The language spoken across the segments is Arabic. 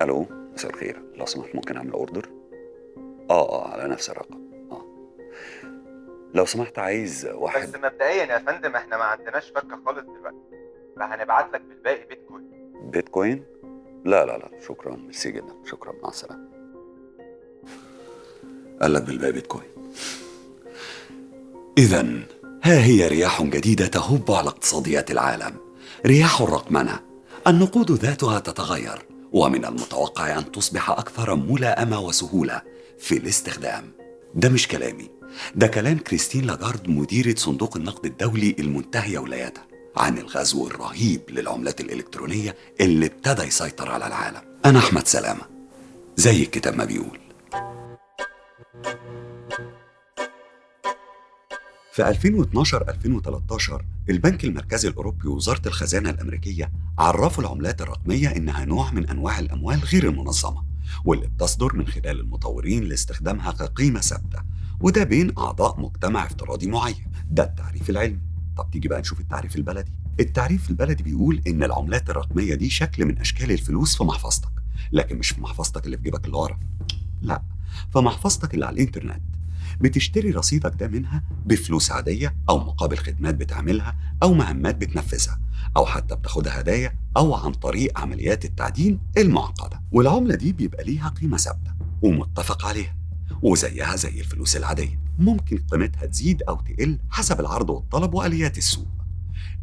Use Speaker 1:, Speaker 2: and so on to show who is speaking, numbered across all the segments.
Speaker 1: الو، مساء الخير. لو سمحت ممكن اعمل اوردر؟ على نفس الرقم. اه لو سمحت عايز
Speaker 2: بس
Speaker 1: واحد.
Speaker 2: مبدئيا يا فندم احنا ما عندناش فكة خالص دلوقتي، فهنبعت لك بالباقي بيتكوين.
Speaker 1: بيتكوين؟ لا لا لا، شكرا، ميرسي جدا، شكرا، مع السلامه. قال لك بالباقي بيتكوين. اذا ها هي رياح جديده تهب على اقتصاديات العالم، رياح الرقمنه. النقود ذاتها تتغير، ومن المتوقع ان تصبح اكثر ملائمه وسهوله في الاستخدام. ده مش كلامي، ده كلام كريستين لاجارد، مديرة صندوق النقد الدولي المنتهية ولايتها، عن الغزو الرهيب للعملات الإلكترونية اللي ابتدى يسيطر على العالم. أنا أحمد سلامة، زي الكتاب ما بيقول. في 2012-2013 البنك المركزي الأوروبي ووزارة الخزانة الأمريكية عرفوا العملات الرقمية إنها نوع من أنواع الأموال غير المنظمة، واللي بتصدر من خلال المطورين لاستخدامها كقيمة ثابتة، وده بين أعضاء مجتمع افتراضي معين. ده التعريف العلمي. طب تيجي بقى نشوف التعريف البلدي. التعريف البلدي بيقول إن العملات الرقمية دي شكل من أشكال الفلوس في محفظتك، لكن مش في محفظتك اللي في جيبك اللي ورا، لا، في محفظتك اللي على الإنترنت. بتشتري رصيدك ده منها بفلوس عادية، أو مقابل خدمات بتعملها أو مهمات بتنفذها، أو حتى بتاخدها هدايا، أو عن طريق عمليات التعدين المعقدة. والعملة دي بيبقى ليها قيمة ثابتة ومتفق عليها، وزيها زي الفلوس العادية ممكن قيمتها تزيد أو تقل حسب العرض والطلب وآليات السوق.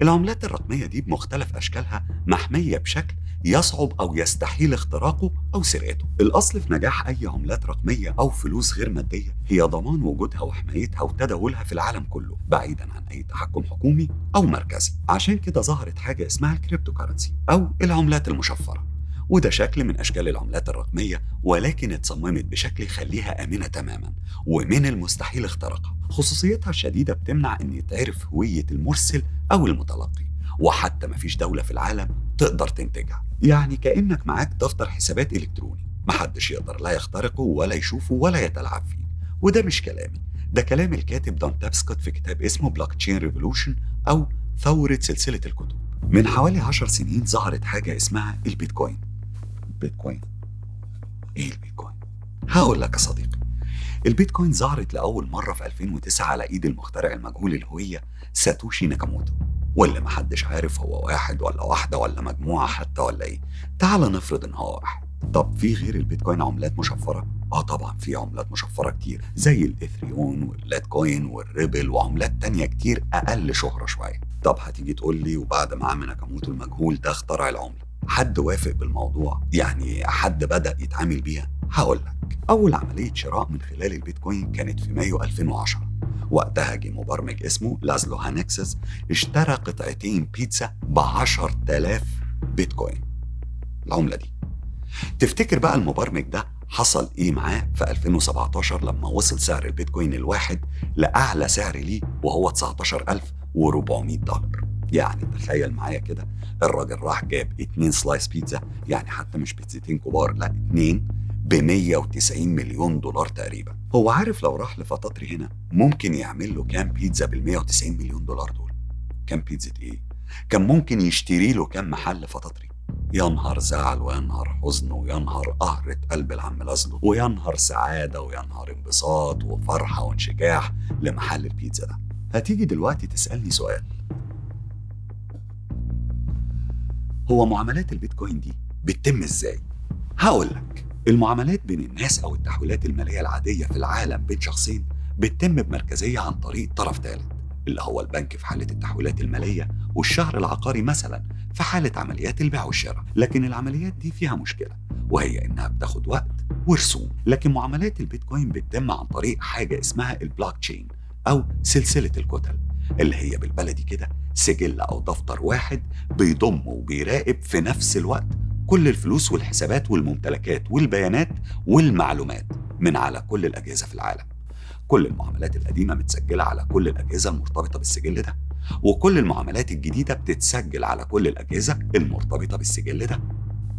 Speaker 1: العملات الرقمية دي بمختلف أشكالها محمية بشكل يصعب أو يستحيل اختراقه أو سرقته. الأصل في نجاح أي عملات رقمية أو فلوس غير مادية هي ضمان وجودها وحمايتها وتداولها في العالم كله، بعيدا عن أي تحكم حكومي أو مركزي. عشان كده ظهرت حاجة اسمها الكريبتو كارنسي أو العملات المشفرة، وده شكل من أشكال العملات الرقمية، ولكن اتصممت بشكل يخليها آمنة تماما ومن المستحيل اختراقها. خصوصيتها الشديدة بتمنع أن يتعرف هوية المرسل أو المتلقي، وحتى مفيش دولة في العالم تقدر تنتجها. يعني كأنك معاك دفتر حسابات إلكتروني محدش يقدر لا يخترقه ولا يشوفه ولا يتلاعب فيه. وده مش كلامي، ده كلام الكاتب دون تابسكوت في كتاب اسمه بلوك تشين ريفولوشن، أو ثورة سلسلة الكتب. من حوالي 10 سنين ظهرت حاجة اسمها البيتكوين. بيتكوين؟ ايه البيتكوين؟ هقول لك يا صديقي. البيتكوين ظهرت لأول مرة في 2009 على إيد المخترع المجهول الهوية ساتوشي ناكاموتو، واللي محدش عارف هو واحد ولا واحدة ولا مجموعة حتى ولا إيه. تعال نفرض إن هو واحد. طب في غير البيتكوين عملات مشفرة؟ طبعا في عملات مشفرة كتير، زي الإثريون واللاتكوين والريبل وعملات تانية كتير أقل شهرة شوية. طب هتيجي تقول لي وبعد ما عم ناكاموتو المجهول ده اخترع العملة، حد وافق بالموضوع؟ يعني حد بدأ يتعامل بيها؟ هقول لك. أول عملية شراء من خلال البيتكوين كانت في مايو 2010. وقتها جه مبرمج اسمه لازلو هانكسس اشترى قطعتين بيتزا ب10,000 بيتكوين، العملة دي. تفتكر بقى المبرمج ده حصل ايه معاه في 2017 لما وصل سعر البيتكوين الواحد لأعلى سعر ليه وهو 19,400 دولار؟ يعني تخيل معايا كده، الراجل راح جاب 2 سلايس بيتزا، يعني حتى مش بيتزتين كبار، لا 2، ب190 مليون دولار تقريبا. هو عارف لو راح لفطاطري هنا ممكن يعمل له كام بيتزا بال190 مليون دولار دول؟ كام بيتزا ايه؟ كان ممكن يشتري له كام محل فطاطري؟ يا نهار زعل ويا نهار حزن ويا نهار قهرة قلب العم لازلو ويا نهار سعادة ويا نهار انبساط وفرحة وانشجاح لمحل البيتزا ده. هتيجي دلوقتي تسألني سؤال، هو معاملات البيتكوين دي بتتم ازاي؟ هقول لك. المعاملات بين الناس أو التحويلات المالية العادية في العالم بين شخصين بتتم بمركزية عن طريق طرف ثالث، اللي هو البنك في حالة التحويلات المالية، والشهر العقاري مثلا في حالة عمليات البيع والشراء. لكن العمليات دي فيها مشكلة، وهي إنها بتاخد وقت ورسوم. لكن معاملات البيتكوين بتتم عن طريق حاجة اسمها البلوك تشين أو سلسلة الكتل، اللي هي بالبلدي كده سجل أو دفتر واحد بيضم وبيراقب في نفس الوقت كل الفلوس والحسابات والممتلكات والبيانات والمعلومات من على كل الأجهزة في العالم. كل المعاملات القديمة متسجلة على كل الأجهزة المرتبطة بالسجل ده، وكل المعاملات الجديدة بتتسجل على كل الأجهزة المرتبطة بالسجل ده.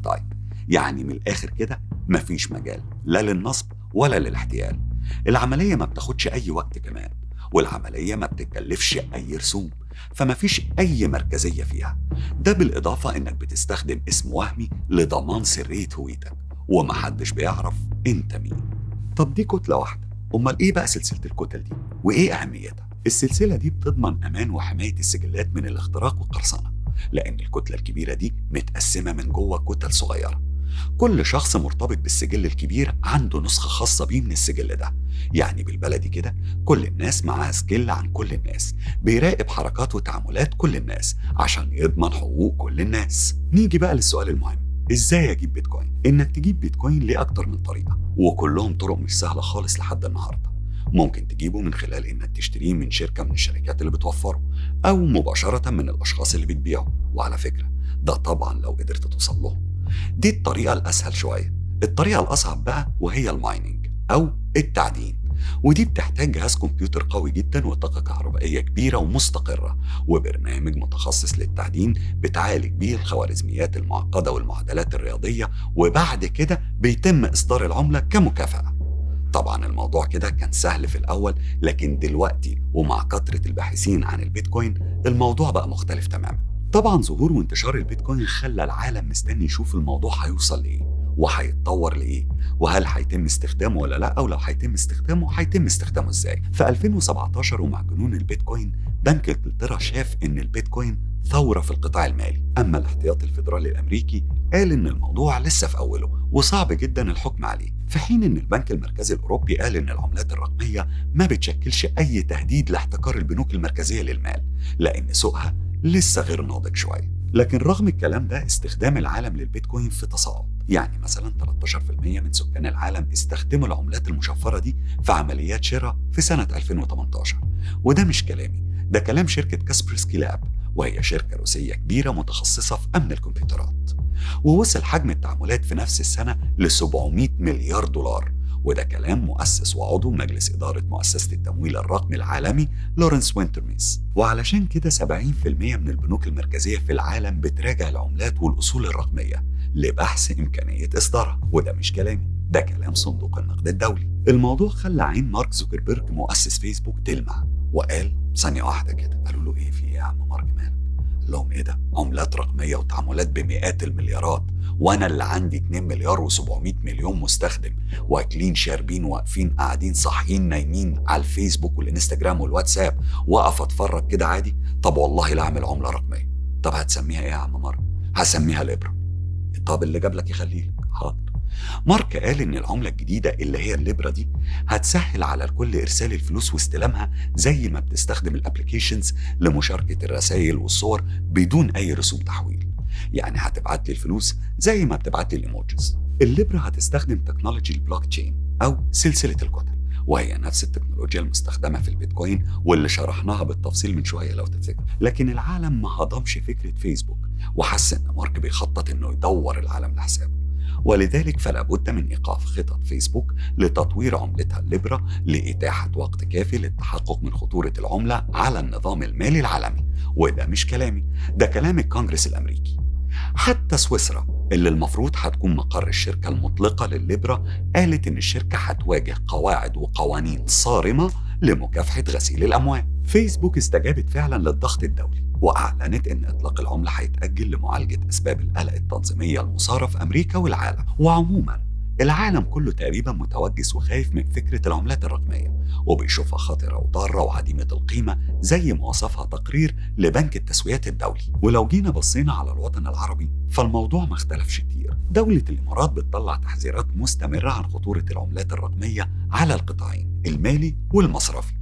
Speaker 1: طيب، يعني من الآخر كده مفيش مجال لا للنصب ولا للاحتيال. العملية ما بتاخدش أي وقت كمان، والعملية ما بتكلفش أي رسوم، فما فيش أي مركزية فيها. ده بالإضافة إنك بتستخدم اسم وهمي لضمان سرية هويتك، ومحدش بيعرف أنت مين. طب دي كتلة واحدة، أمال إيه بقى سلسلة الكتل دي؟ وإيه أهميتها؟ السلسلة دي بتضمن أمان وحماية السجلات من الاختراق والقرصنة، لأن الكتلة الكبيرة دي متقسمة من جوه كتل صغيرة. كل شخص مرتبط بالسجل الكبير عنده نسخة خاصة بيه من السجل ده. يعني بالبلدي كده، كل الناس معاها سجل عن كل الناس، بيراقب حركات وتعاملات كل الناس عشان يضمن حقوق كل الناس. نيجي بقى للسؤال المهم، ازاي اجيب بيتكوين؟ انك تجيب بيتكوين ليه اكتر من طريقة، وكلهم طرق مش سهلة خالص لحد النهاردة. ممكن تجيبه من خلال انك تشتريه من شركة من الشركات اللي بتوفره، او مباشرة من الاشخاص اللي بتبيعه. وعلى فكرة ده طبعا لو قدرت توصل لهم. دي الطريقة الأسهل شوية. الطريقة الأصعب بقى وهي المايننج أو التعدين، ودي بتحتاج جهاز كمبيوتر قوي جدا وطاقة كهربائية كبيرة ومستقرة، وبرنامج متخصص للتعدين بتعالج بيه الخوارزميات المعقدة والمعادلات الرياضية، وبعد كده بيتم إصدار العملة كمكافأة. طبعا الموضوع كده كان سهل في الأول، لكن دلوقتي ومع كثرة الباحثين عن البيتكوين الموضوع بقى مختلف تماما. طبعا ظهور وانتشار البيتكوين خلى العالم مستني يشوف الموضوع هيوصل لإيه وهيتطور لإيه، وهل هيتم استخدامه ولا لا، ولو هيتم استخدامه إزاي. في 2017 ومع جنون البيتكوين، بنك انجلترا شاف إن البيتكوين ثورة في القطاع المالي. أما الاحتياطي الفيدرالي الأمريكي قال إن الموضوع لسه في أوله وصعب جدا الحكم عليه، في حين إن البنك المركزي الأوروبي قال إن العملات الرقمية ما بتشكلش أي تهديد لاحتكار البنوك المركزية للمال، لأن سوقها لسه غير ناضج شوية. لكن رغم الكلام ده، استخدام العالم للبيتكوين في تصاعد. يعني مثلا 13% من سكان العالم استخدموا العملات المشفرة دي في عمليات شراء في سنة 2018. وده مش كلامي، ده كلام شركة كاسبرسكي لاب، وهي شركة روسية كبيرة متخصصة في أمن الكمبيوترات. ووصل حجم التعاملات في نفس السنة ل 700 مليار دولار، وده كلام مؤسس وعضو مجلس إدارة مؤسسة التمويل الرقمي العالمي لورنس وينترميس. وعلشان كده 70% من البنوك المركزية في العالم بتراجع العملات والأصول الرقمية لبحث إمكانية إصدارها. وده مش كلامي، ده كلام صندوق النقد الدولي. الموضوع خلى عين مارك زوكربيرج مؤسس فيسبوك تلمع، وقال ثانية واحدة كده. قالوا له إيه في إيه يا عم مارك مالك؟ قال لهم إيه ده؟ عملات رقمية وتعاملات بمئات المليارات، وانا اللي عندي 2 مليار و700 مليون مستخدم، واكلين شاربين واقفين قاعدين صاحيين نايمين على الفيسبوك والانستجرام والواتساب، واقف اتفرج كده عادي. طب والله لا اعمل عمله رقميه. طب هتسميها ايه يا عم مارك؟ هسميها ليبرا. طب اللي جاب لك يخليلك. حاضر. مارك قال ان العمله الجديده اللي هي الليبرا دي هتسهل على الكل ارسال الفلوس واستلامها، زي ما بتستخدم الابليكيشنز لمشاركه الرسائل والصور بدون اي رسوم تحويل. يعني هتبعت لي الفلوس زي ما بتبعت لي الايموجيز. الليبرا هتستخدم تكنولوجي البلوك تشين او سلسله الكتل، وهي نفس التكنولوجيا المستخدمه في البيتكوين واللي شرحناها بالتفصيل من شويه لو تفتكر. لكن العالم ما هضمش فكره فيسبوك، وحس ان مارك بيخطط انه يدور العالم لحسابه، ولذلك فلا بد من ايقاف خطط فيسبوك لتطوير عملتها الليبرا لاتاحه وقت كافي للتحقق من خطوره العمله على النظام المالي العالمي. وده مش كلامي، ده كلام الكونجرس الامريكي. حتى سويسرا اللي المفروض هتكون مقر الشركة المطلقة للليبرا قالت إن الشركة هتواجه قواعد وقوانين صارمة لمكافحة غسيل الأموال. فيسبوك استجابت فعلا للضغط الدولي، وأعلنت إن إطلاق العملة هيتأجل لمعالجة أسباب القلق التنظيمية المثارة في أمريكا والعالم. وعموما العالم كله تقريبا متوجس وخايف من فكرة العملات الرقمية، وبيشوفها خطرة وضارة وعديمة القيمة زي ما وصفها تقرير لبنك التسويات الدولي. ولو جينا بصينا على الوطن العربي فالموضوع ما اختلفش كتير. دولة الإمارات بتطلع تحذيرات مستمرة عن خطورة العملات الرقمية على القطاعين المالي والمصرفي.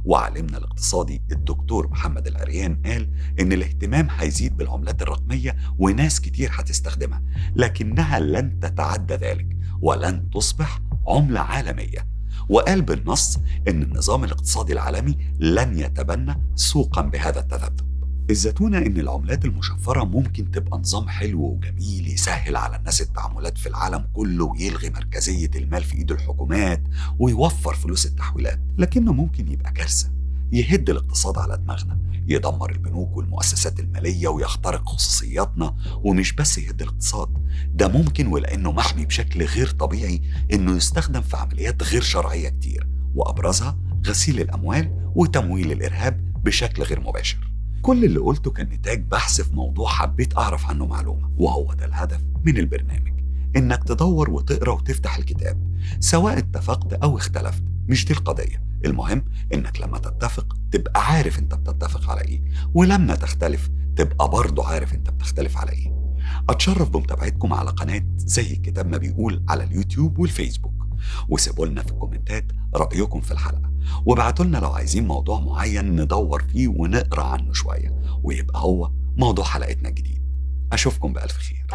Speaker 1: وعالمنا الاقتصادي الدكتور محمد العريان قال إن الاهتمام هيزيد بالعملات الرقمية وناس كتير هتستخدمها، لكنها لن تتعدى ذلك ولن تصبح عملة عالمية. وقال بالنص إن النظام الاقتصادي العالمي لن يتبنى سوقا بهذا التذبذب. الزتونة إن العملات المشفرة ممكن تبقى نظام حلو وجميل يسهل على الناس التعاملات في العالم كله، ويلغي مركزية المال في إيد الحكومات ويوفر فلوس التحويلات، لكنه ممكن يبقى كارثة، يهد الاقتصاد على دماغنا، يدمر البنوك والمؤسسات المالية ويخترق خصوصياتنا. ومش بس يهد الاقتصاد، ده ممكن ولأنه محمي بشكل غير طبيعي إنه يستخدم في عمليات غير شرعية كتير، وأبرزها غسيل الأموال وتمويل الإرهاب بشكل غير مباشر. كل اللي قلته كان نتاج بحث في موضوع حبيت أعرف عنه معلومة، وهو ده الهدف من البرنامج، إنك تدور وتقرأ وتفتح الكتاب سواء اتفقت أو اختلفت. مش دي القضية، المهم إنك لما تتفق تبقى عارف أنت بتتفق على إيه، ولما تختلف تبقى برضه عارف أنت بتختلف على إيه. أتشرف بمتابعتكم على قناة زي الكتاب ما بيقول على اليوتيوب والفيسبوك، وسيبوا لنا في الكومنتات رأيكم في الحلقة، وابعتوا لنا لو عايزين موضوع معين ندور فيه ونقرأ عنه شوية ويبقى هو موضوع حلقتنا الجديد. أشوفكم بألف خير.